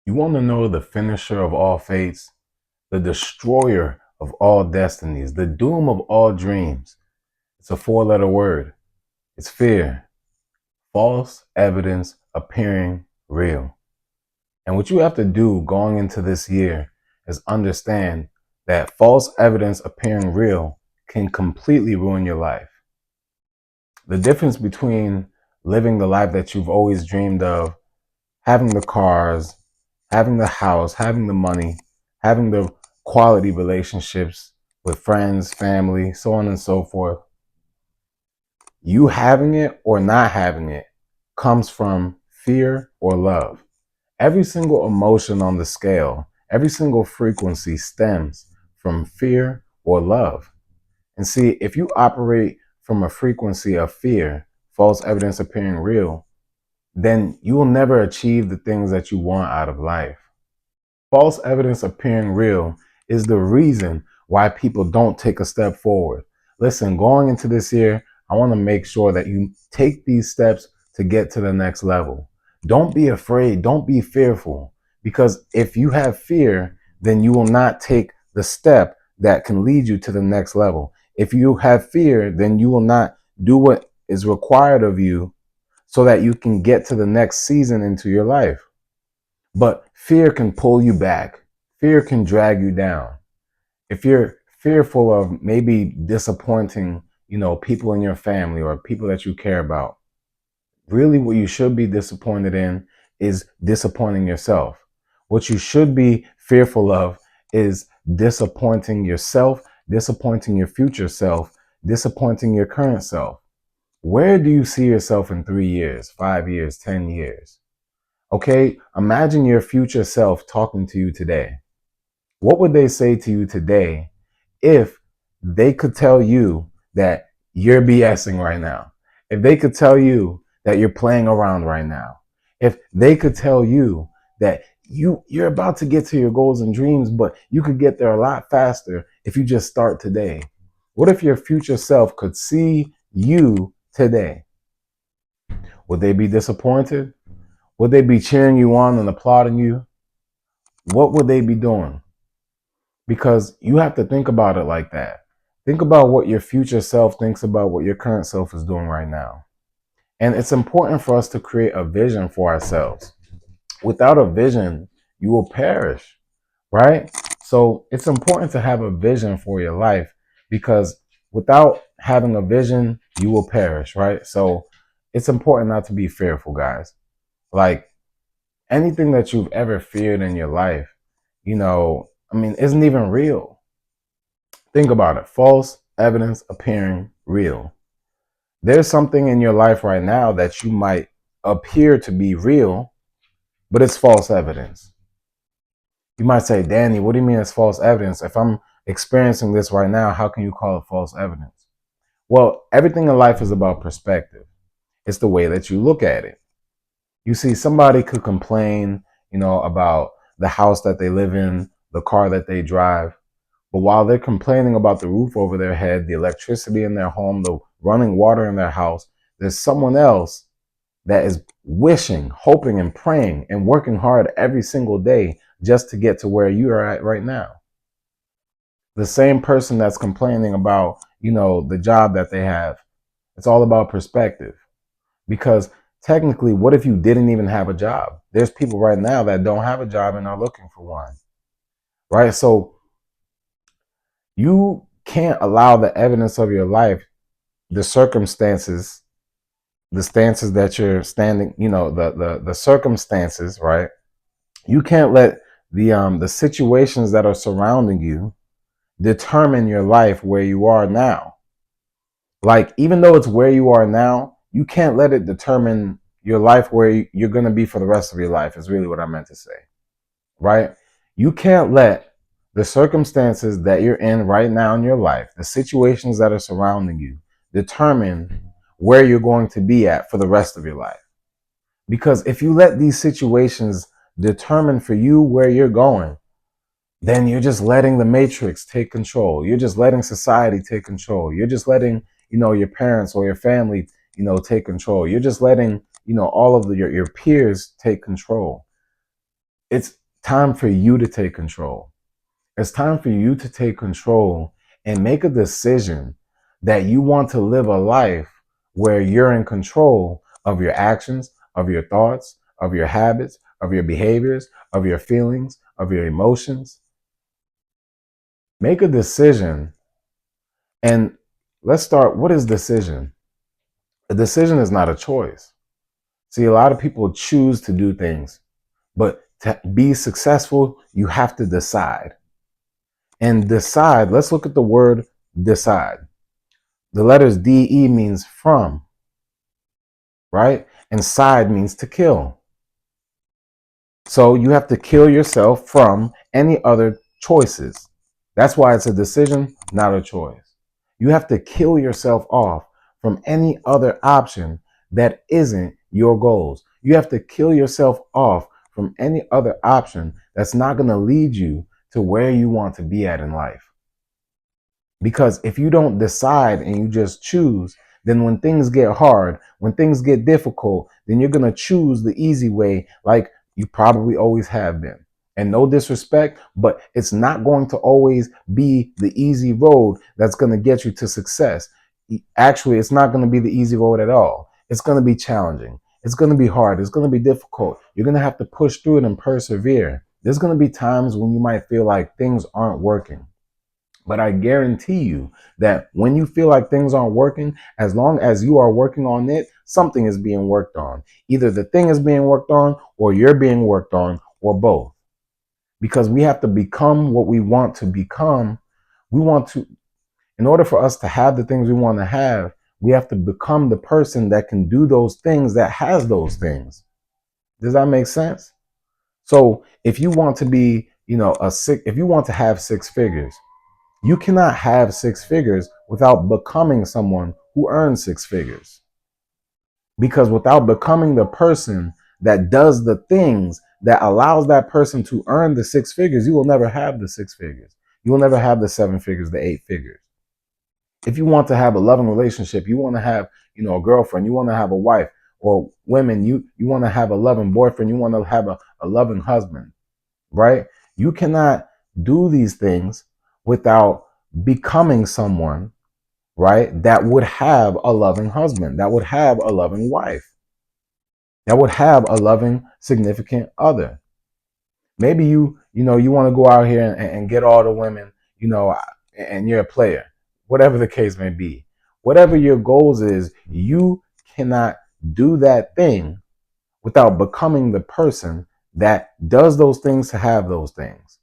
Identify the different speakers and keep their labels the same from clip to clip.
Speaker 1: You want to know the finisher of all fates, the destroyer of all destinies, the doom of all dreams. It's a four-letter word. It's fear. False evidence appearing real. And what you have to do going into this year is understand that false evidence appearing real can completely ruin your life. The difference between living the life that you've always dreamed of, having the cars, having the house, having the money, having the quality relationships with friends, family, so on and so forth. You having it or not having it comes from fear or love. Every single emotion on the scale, every single frequency stems from fear or love. And see, if you operate from a frequency of fear, false evidence appearing real, then you will never achieve the things that you want out of life. False evidence appearing real is the reason why people don't take a step forward. Listen, going into this year, I want to make sure that you take these steps to get to the next level. Don't be afraid. Don't be fearful. Because if you have fear, then you will not take the step that can lead you to the next level. If you have fear, then you will not do what is required of you so that you can get to the next season into your life. But fear can pull you back. Fear can drag you down. If you're fearful of maybe disappointing, people in your family or people that you care about, really what you should be disappointed in is disappointing yourself. What you should be fearful of is disappointing yourself, disappointing your future self, disappointing your current self. Where do you see yourself in 3 years, 5 years, 10 years? Okay, imagine your future self talking to you today. What would they say to you today if they could tell you that you're BSing right now? If they could tell you that you're playing around right now? If they could tell you that you're about to get to your goals and dreams, but you could get there a lot faster if you just start today? What if your future self could see you today? Would they be disappointed? Would they be cheering you on and applauding you? What would they be doing? Because you have to think about it like that. Think about what your future self thinks about what your current self is doing right now. And it's important for us to create a vision for ourselves. Without a vision, you will perish, right? So it's important to have a vision for your life because without having a vision, you will perish, right? So it's important not to be fearful, guys. Like anything that you've ever feared in your life, isn't even real. Think about it. False evidence appearing real. There's something in your life right now that you might appear to be real, but it's false evidence. You might say, Danny, what do you mean it's false evidence? If I'm experiencing this right now, how can you call it false evidence? Well, everything in life is about perspective. It's the way that you look at it. You see, somebody could complain, about the house that they live in, the car that they drive. But while they're complaining about the roof over their head, the electricity in their home, the running water in their house, there's someone else that is wishing, hoping, and praying and working hard every single day just to get to where you are at right now. The same person that's complaining about, the job that they have, it's all about perspective. Because technically, what if you didn't even have a job? There's people right now that don't have a job and are looking for one, right? So you can't allow the evidence of your life, the circumstances, the stances that you're standing, the circumstances, right? You can't let the situations that are surrounding you determine your life where you are now. Like, even though it's where you are now, you can't let it determine your life where you're going to be for the rest of your life, is really what I meant to say, right? You can't let the circumstances that you're in right now in your life, the situations that are surrounding you, determine where you're going to be at for the rest of your life. Because if you let these situations determine for you where you're going, then you're just letting the matrix take control. You're just letting society take control. You're just letting, your parents or your family, take control. You're just letting, all of your peers take control. It's time for you to take control. It's time for you to take control and make a decision that you want to live a life where you're in control of your actions, of your thoughts, of your habits, of your behaviors, of your feelings, of your emotions. Make a decision. And let's start. What is decision? A decision is not a choice. See, a lot of people choose to do things, but to be successful, you have to decide. And decide, let's look at the word decide. The letters DE means from, right? And side means to kill. So you have to kill yourself from any other choices. That's why it's a decision, not a choice. You have to kill yourself off from any other option that isn't your goals. You have to kill yourself off from any other option that's not going to lead you to where you want to be at in life. Because if you don't decide and you just choose, then when things get hard, when things get difficult, then you're going to choose the easy way, like you probably always have been. And no disrespect, but it's not going to always be the easy road that's going to get you to success. Actually, it's not going to be the easy road at all. It's going to be challenging. It's going to be hard. It's going to be difficult. You're going to have to push through it and persevere. There's going to be times when you might feel like things aren't working. But I guarantee you that when you feel like things aren't working, as long as you are working on it, something is being worked on. Either the thing is being worked on or you're being worked on or both. Because we have to become what we want to become. In order for us to have the things we want to have, we have to become the person that can do those things, that has those things. Does that make sense? So if you want to be, if you want to have six figures, you cannot have six figures without becoming someone who earns six figures. Because without becoming the person that does the things that allows that person to earn the six figures, you will never have the six figures. You will never have the seven figures, the eight figures. If you want to have a loving relationship, you want to have, a girlfriend, you want to have a wife, or women, you want to have a loving boyfriend, you want to have a loving husband, right? You cannot do these things without becoming someone, right, that would have a loving husband, that would have a loving wife, that would have a loving significant other. Maybe you want to go out here and get all the women, and you're a player, whatever the case may be. Whatever your goals is, you cannot do that thing without becoming the person that does those things to have those things.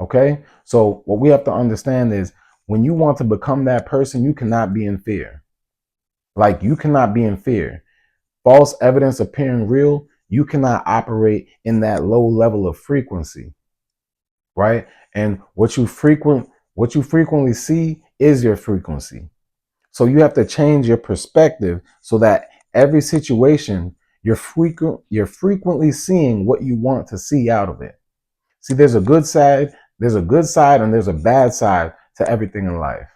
Speaker 1: Okay? So what we have to understand is when you want to become that person, you cannot be in fear. Like, you cannot be in fear. False evidence appearing real, you cannot operate in that low level of frequency. Right? And what you frequently see is your frequency. So you have to change your perspective so that every situation you're frequently seeing what you want to see out of it. See, there's a good side and there's a bad side to everything in life,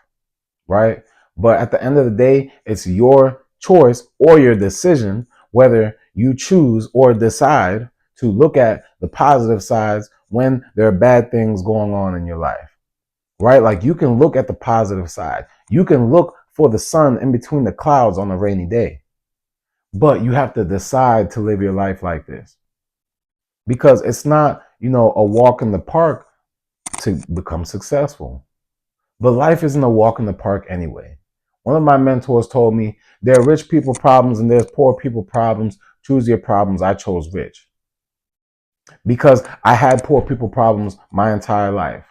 Speaker 1: right? But at the end of the day, it's your choice or your decision whether you choose or decide to look at the positive sides when there are bad things going on in your life, right? Like, you can look at the positive side. You can look for the sun in between the clouds on a rainy day, but you have to decide to live your life like this, because it's not, a walk in the park to become successful. But life isn't a walk in the park anyway. One of my mentors told me, there are rich people problems and there's poor people problems. Choose your problems. I chose rich because I had poor people problems my entire life.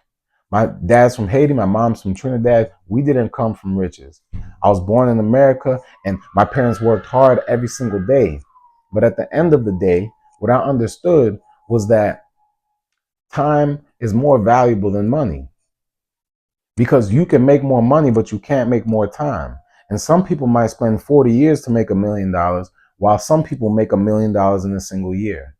Speaker 1: My dad's from Haiti. My mom's from Trinidad. We didn't come from riches. I was born in America and my parents worked hard every single day. But at the end of the day, what I understood was that time is more valuable than money, because you can make more money, but you can't make more time. And some people might spend 40 years to make $1 million, while some people make $1 million in a single year.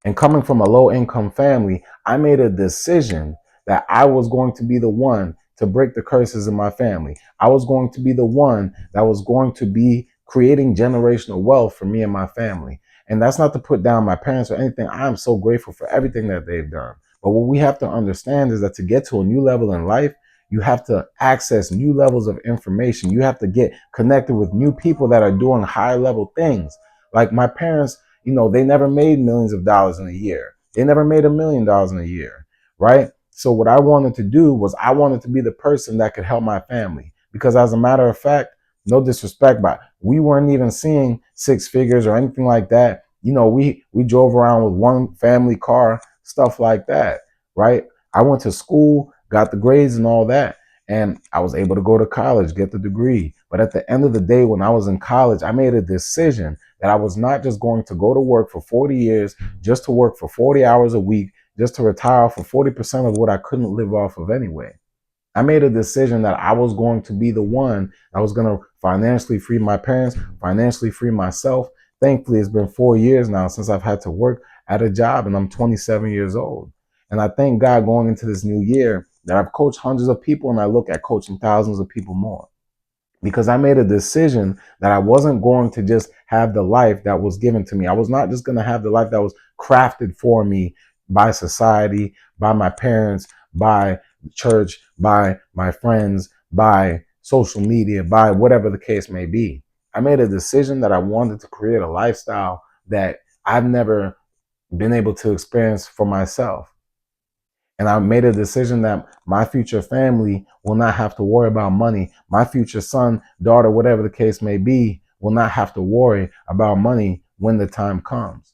Speaker 1: And coming from a low income family, I made a decision that I was going to be the one to break the curses in my family. I was going to be the one that was going to be creating generational wealth for me and my family. And that's not to put down my parents or anything. I am so grateful for everything that they've done. But what we have to understand is that to get to a new level in life, you have to access new levels of information. You have to get connected with new people that are doing high level things. Like my parents, they never made millions of dollars in a year. They never made $1 million in a year, right? So what I wanted to do was I wanted to be the person that could help my family. Because as a matter of fact, no disrespect, but we weren't even seeing six figures or anything like that. We drove around with one family car, stuff like that, right? I went to school, got the grades and all that, and I was able to go to college, get the degree. But at the end of the day, when I was in college, I made a decision that I was not just going to go to work for 40 years, just to work for 40 hours a week, just to retire for 40% of what I couldn't live off of anyway. I made a decision that I was going to be the one that was going to financially free my parents, financially free myself. Thankfully, it's been 4 years now since I've had to work at a job, and I'm 27 years old. And I thank God going into this new year that I've coached hundreds of people, and I look at coaching thousands of people more, because I made a decision that I wasn't going to just have the life that was given to me. I was not just going to have the life that was crafted for me by society, by my parents, by church, by my friends, by social media, by whatever the case may be. I made a decision that I wanted to create a lifestyle that I've never been able to experience for myself. And I made a decision that my future family will not have to worry about money. My future son, daughter, whatever the case may be, will not have to worry about money when the time comes.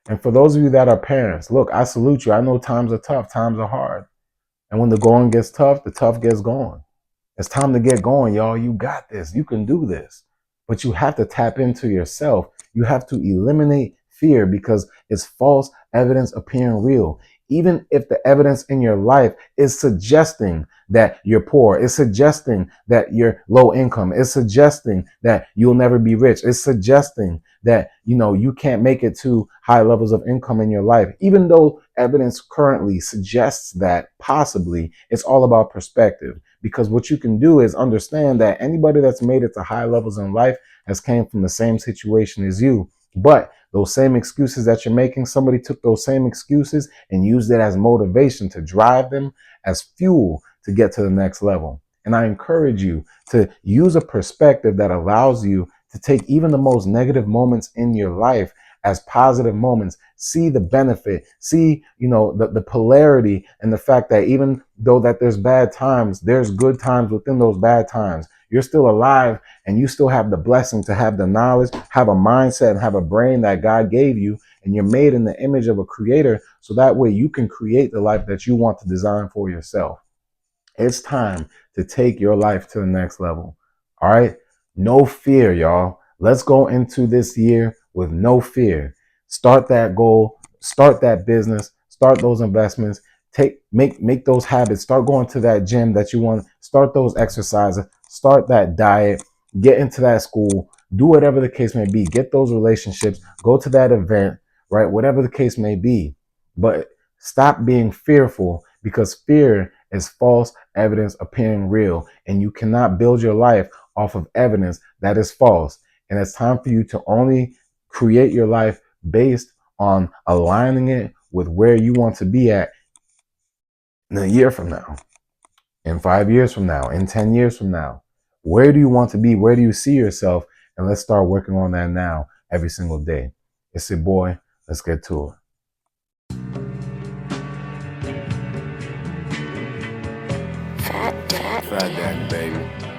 Speaker 1: And for those of you that are parents, look, I salute you. I know times are tough, times are hard. And when the going gets tough, the tough gets going. It's time to get going, y'all. You got this. You can do this. But you have to tap into yourself. You have to eliminate fear, because it's false evidence appearing real. Even if the evidence in your life is suggesting that you're poor, it's suggesting that you're low income, it's suggesting that you'll never be rich, it's suggesting that you can't make it to high levels of income in your life. Even though evidence currently suggests that possibly, it's all about perspective. Because what you can do is understand that anybody that's made it to high levels in life has came from the same situation as you. But those same excuses that you're making, somebody took those same excuses and used it as motivation to drive them, as fuel to get to the next level. And I encourage you to use a perspective that allows you to take even the most negative moments in your life as positive moments. See the benefit, see, the polarity, and the fact that even though that there's bad times, there's good times within those bad times. You're still alive, and you still have the blessing to have the knowledge, have a mindset, and have a brain that God gave you, and you're made in the image of a creator, so that way you can create the life that you want to design for yourself. It's time to take your life to the next level. All right? No fear, y'all. Let's go into this year with no fear. Start that goal, start that business, start those investments, make those habits, start going to that gym that you want, start those exercises, start that diet, get into that school, do whatever the case may be, get those relationships, go to that event, right? Whatever the case may be. But stop being fearful, because fear is false evidence appearing real, and you cannot build your life off of evidence that is false. And it's time for you to only create your life based on aligning it with where you want to be at in a year from now, in 5 years from now, in 10 years from now. Where do you want to be? Where do you see yourself? And let's start working on that now, every single day. It's your boy. Let's get to it. Fat Daddy, baby.